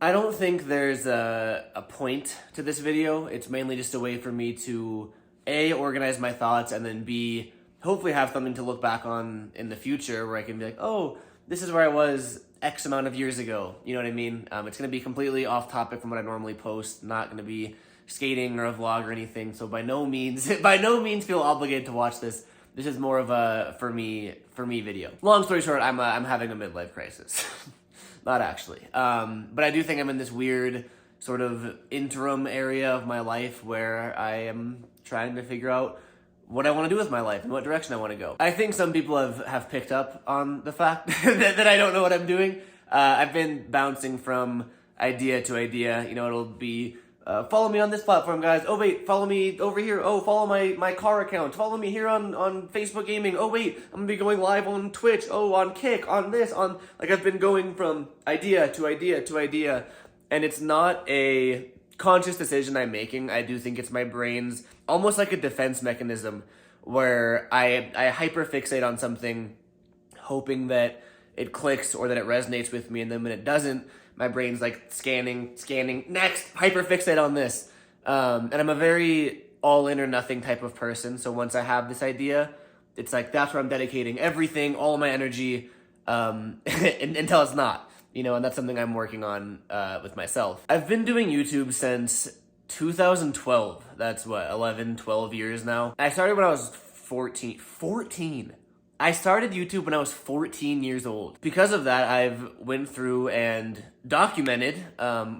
I don't think there's a point to this video. It's mainly just a way for me to A, organize my thoughts, and then B, hopefully have something to look back on in the future where I can be like, oh, this is where I was X amount of years ago. You know what I mean? It's going to be completely off topic from what I normally post, not going to be skating or a vlog or anything. So by no means feel obligated to watch this. This is more of a for me video. Long story short, I'm having a midlife crisis. Not actually. But I do think I'm in this weird sort of interim area of my life where I am trying to figure out what I want to do with my life and what direction I want to go. I think some people have picked up on the fact that I don't know what I'm doing. I've been bouncing from idea to idea. You know, it'll be, follow me on this platform, guys. Oh, wait, follow me over here. Oh, follow my car account. Follow me here on Facebook Gaming. Oh, wait, I'm going to be going live on Twitch. Oh, on Kick, on this, on... Like, I've been going from idea to idea to idea, and it's not a conscious decision I'm making. I do think it's my brain's almost like a defense mechanism where I hyperfixate on something hoping that it clicks or that it resonates with me, and then when it doesn't, my brain's like scanning, next, hyperfixate on this. And I'm a very all in or nothing type of person, so once I have this idea, it's like that's where I'm dedicating everything, all my energy, until it's not. You know, and that's something I'm working on with myself. I've been doing YouTube since 2012. That's what, 11, 12 years now. I started when I was 14. I started YouTube when I was 14 years old. Because of that, I've went through and documented,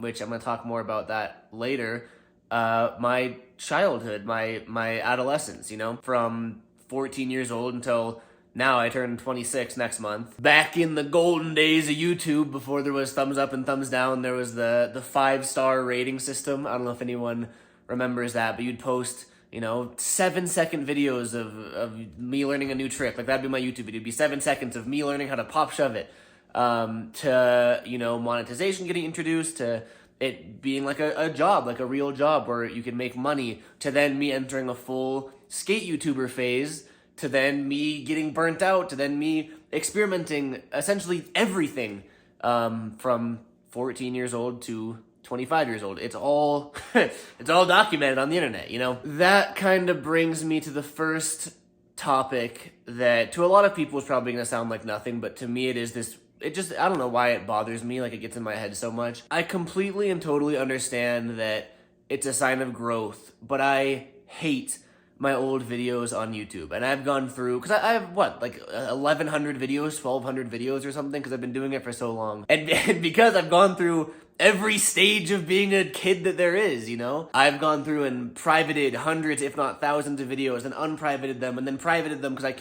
which I'm going to talk more about that later, my childhood, my adolescence, you know, from 14 years old until now. I turned 26 next month. Back in the golden days of YouTube, before there was thumbs up and thumbs down, there was the 5-star rating system. I don't know if anyone remembers that, but you'd post, you know, 7-second videos of me learning a new trick. Like, that'd be my YouTube video. It'd be 7 seconds of me learning how to pop shove it. To, you know, monetization getting introduced, to it being like a job, like a real job where you can make money, to then me entering a full skate YouTuber phase, to then me getting burnt out, to then me experimenting essentially everything from 14 years old to 25 years old. It's all it's all documented on the internet, you know? That kind of brings me to the first topic that to a lot of people is probably going to sound like nothing, but to me it is this, it just, I don't know why it bothers me, like it gets in my head so much. I completely and totally understand that it's a sign of growth, but I hate my old videos on YouTube. And I've gone through, because I have, what, like 1,100 videos, 1,200 videos or something, because I've been doing it for so long. And because I've gone through every stage of being a kid that there is, you know? I've gone through and privated hundreds, if not thousands of videos, and unprivated them, and then privated them because I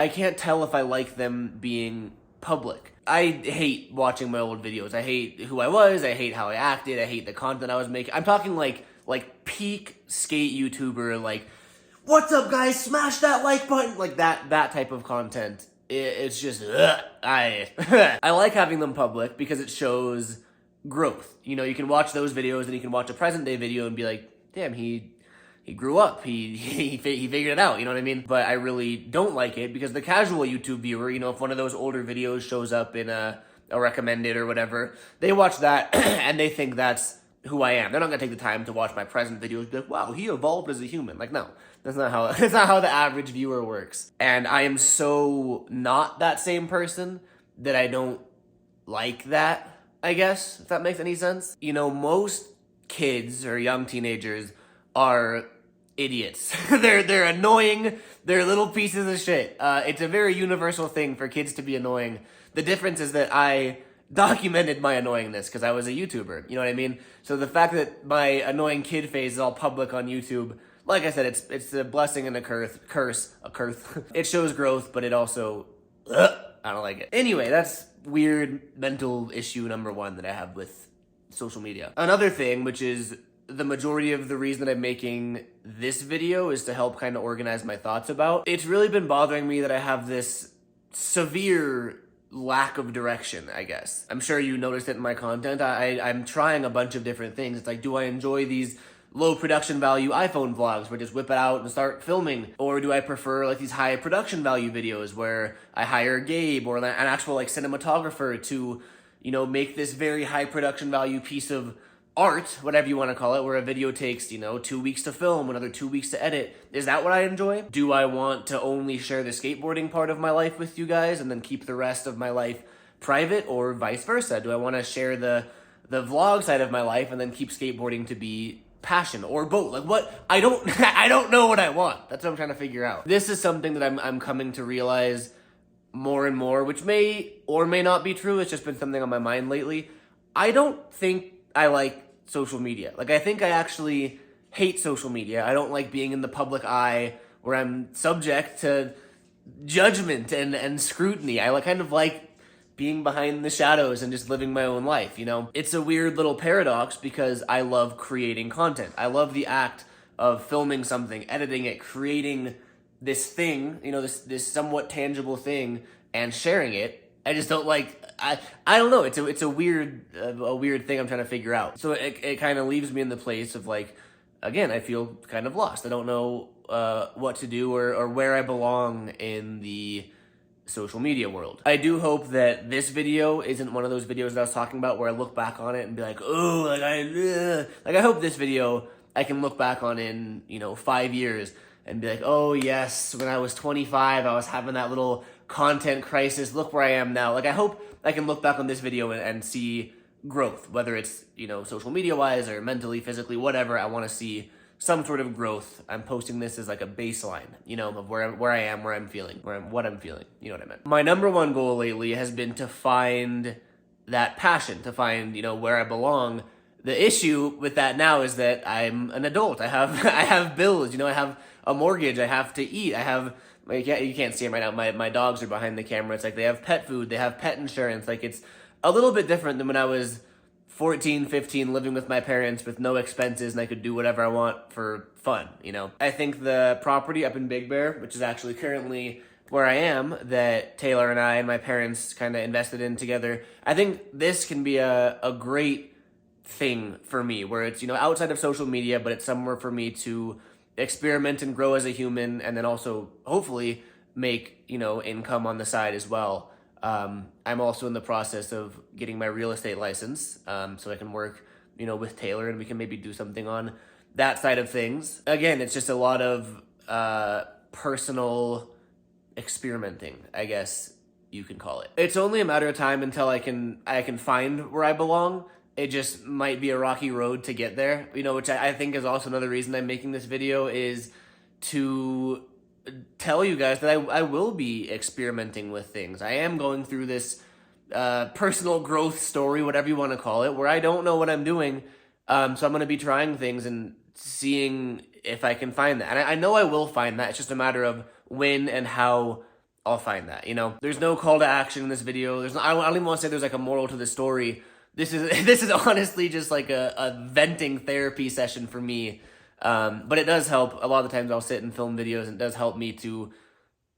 can't tell if I like them being public. I hate watching my old videos. I hate who I was, I hate how I acted, I hate the content I was making. I'm talking like peak skate YouTuber, like, what's up, guys? Smash that like button. Like that type of content. It's just, I like having them public because it shows growth. You know, you can watch those videos and you can watch a present day video and be like, damn, he grew up. He figured it out. You know what I mean? But I really don't like it because the casual YouTube viewer, you know, if one of those older videos shows up in a recommended or whatever, they watch that and they think that's who I am. They're not gonna take the time to watch my present videos and be like, wow, he evolved as a human. Like, no, that's not how the average viewer works. And I am so not that same person that I don't like that, I guess, if that makes any sense. You know, most kids or young teenagers are idiots. They're annoying. They're little pieces of shit. It's a very universal thing for kids to be annoying. The difference is that I documented my annoyingness because I was a YouTuber. You know what I mean? So the fact that my annoying kid phase is all public on YouTube, like I said, it's a blessing and a curse. It shows growth, but it also, I don't like it. Anyway, that's weird mental issue number one that I have with social media. Another thing, which is the majority of the reason that I'm making this video, is to help kind of organize my thoughts about. It's really been bothering me that I have this severe lack of direction, I guess. I'm sure you noticed it in my content. I'm trying a bunch of different things. It's like, do I enjoy these low production value iPhone vlogs where I just whip it out and start filming? Or do I prefer like these high production value videos where I hire Gabe or an actual like cinematographer to make this very high production value piece of art, whatever you want to call it, where a video takes, 2 weeks to film, another 2 weeks to edit. Is that what I enjoy? Do I want to only share the skateboarding part of my life with you guys and then keep the rest of my life private, or vice versa? Do I want to share the vlog side of my life and then keep skateboarding to be passion, or both? Like, what? I don't know what I want. That's what I'm trying to figure out. This is something that I'm coming to realize more and more, which may or may not be true. It's just been something on my mind lately. I don't think I like social media. Like, I think I actually hate social media. I don't like being in the public eye where I'm subject to judgment and scrutiny. I kind of like being behind the shadows and just living my own life, It's a weird little paradox because I love creating content. I love the act of filming something, editing it, creating this thing, this somewhat tangible thing, and sharing it. I just don't like, I don't know, it's a weird thing I'm trying to figure out. So it kind of leaves me in the place of, like, again, I feel kind of lost. I don't know what to do or where I belong in the social media world. I do hope that this video isn't one of those videos that I was talking about where I look back on it and be like, oh, I hope this video I can look back on in, 5 years and be like, oh yes, when I was 25, I was having that little content crisis. Look where I am now. Like, I hope I can look back on this video and see growth, whether it's, social media wise or mentally, physically, whatever. I want to see some sort of growth. I'm posting this as like a baseline, of where I am, what I'm feeling. You know what I meant? My number one goal lately has been to find that passion, to find, where I belong. The issue with that now is that I'm an adult. I have bills, I have a mortgage, I have to eat, you can't see them right now. My dogs are behind the camera. It's like they have pet food, they have pet insurance. Like, it's a little bit different than when I was 14, 15, living with my parents with no expenses, and I could do whatever I want for fun, I think the property up in Big Bear, which is actually currently where I am, that Taylor and I and my parents kind of invested in together, I think this can be a great thing for me, where it's, outside of social media, but it's somewhere for me to experiment and grow as a human, and then also hopefully make, income on the side as well. I'm also in the process of getting my real estate license, so I can work, with Taylor, and we can maybe do something on that side of things. Again, it's just a lot of personal experimenting, I guess you can call it. It's only a matter of time until I can find where I belong. It just might be a rocky road to get there, which I think is also another reason I'm making this video, is to tell you guys that I will be experimenting with things. I am going through this personal growth story, whatever you want to call it, where I don't know what I'm doing. So I'm going to be trying things and seeing if I can find that. And I know I will find that. It's just a matter of when and how I'll find that, There's no call to action in this video. I don't even want to say there's like a moral to the story. This is honestly just like a venting therapy session for me. But it does help. A lot of the times I'll sit and film videos, and it does help me to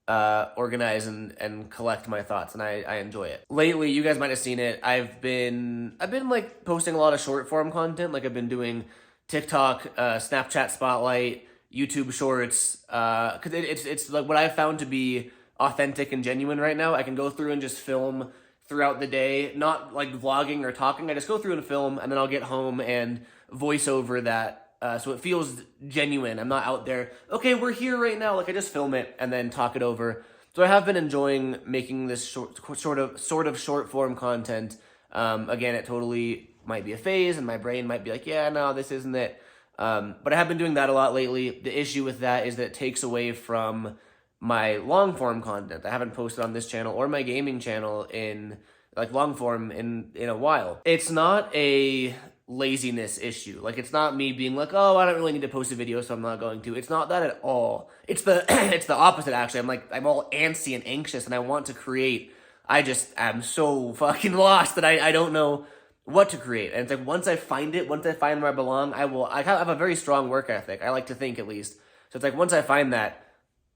organize and collect my thoughts, and I enjoy it. Lately, you guys might have seen it, I've been like posting a lot of short form content. Like, I've been doing TikTok, Snapchat Spotlight, YouTube Shorts, because it's like what I've found to be authentic and genuine right now. I can go through and just film throughout the day, not like vlogging or talking. I just go through and film, and then I'll get home and voice over that. So it feels genuine. I'm not out there, okay, we're here right now. Like, I just film it and then talk it over. So I have been enjoying making this sort of short form content. Again, it totally might be a phase, and my brain might be like, yeah, no, this isn't it. But I have been doing that a lot lately. The issue with that is that it takes away from my long form content. I haven't posted on this channel or my gaming channel in like long form in a while. It's not a laziness issue. Like, it's not me being like, oh, I don't really need to post a video, so I'm not going to. It's not that at all. It's the it's the opposite, actually. I'm all antsy and anxious, and I want to create. I just am so fucking lost that I don't know what to create. And it's like, once I find where I belong, I have a very strong work ethic. I like to think, at least. So it's like, once I find that,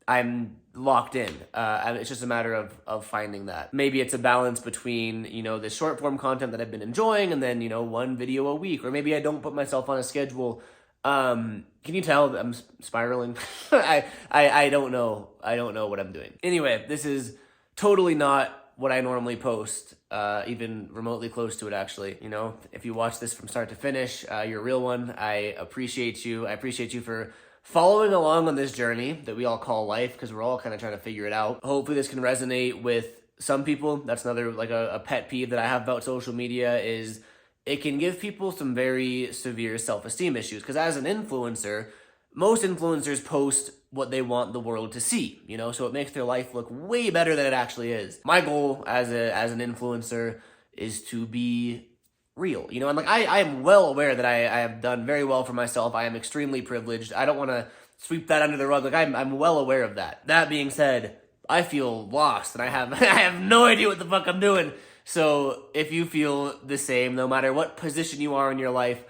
I'm locked in. And it's just a matter of finding that. Maybe it's a balance between, the short form content that I've been enjoying, and then, one video a week, or maybe I don't put myself on a schedule. Can you tell that I'm spiraling? I don't know. I don't know what I'm doing. Anyway, this is totally not what I normally post. even remotely close to it, actually. You know, if you watch this from start to finish, you're a real one. I appreciate you. I appreciate you for following along on this journey that we all call life, because we're all kind of trying to figure it out. Hopefully this can resonate with some people. That's another, like, a pet peeve that I have about social media, is it can give people some very severe self-esteem issues. Because as an influencer, most influencers post what they want the world to see, you know, so it makes their life look way better than it actually is. My goal as an influencer is to be real, you know, and like I am well aware that I have done very well for myself. I am extremely privileged. I don't want to sweep that under the rug. Like I'm well aware of that. That being said, I feel lost and I have I have no idea what the fuck I'm doing. So if you feel the same, no matter what position you are in your life,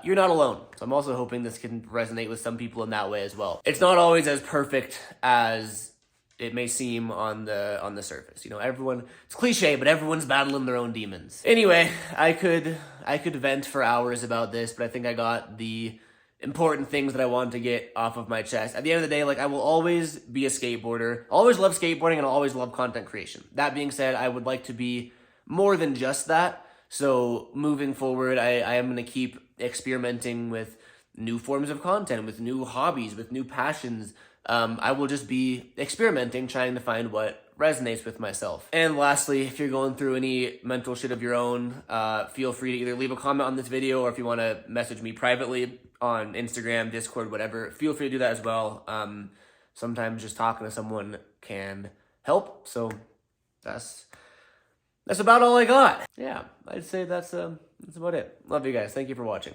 you're not alone. So I'm also hoping this can resonate with some people in that way as well. It's not always as perfect as it may seem on the surface. You know, it's cliche, but everyone's battling their own demons. Anyway, I could vent for hours about this, but I think I got the important things that I wanted to get off of my chest. At the end of the day, like, I will always be a skateboarder. Always love skateboarding, and I'll always love content creation. That being said, I would like to be more than just that. So moving forward, I am going to keep experimenting with new forms of content, with new hobbies, with new passions. I will just be experimenting, trying to find what resonates with myself. And lastly, if you're going through any mental shit of your own, feel free to either leave a comment on this video, or if you want to message me privately on Instagram, Discord, whatever, feel free to do that as well. Sometimes just talking to someone can help. So that's about all I got. Yeah, I'd say that's about it. Love you guys. Thank you for watching.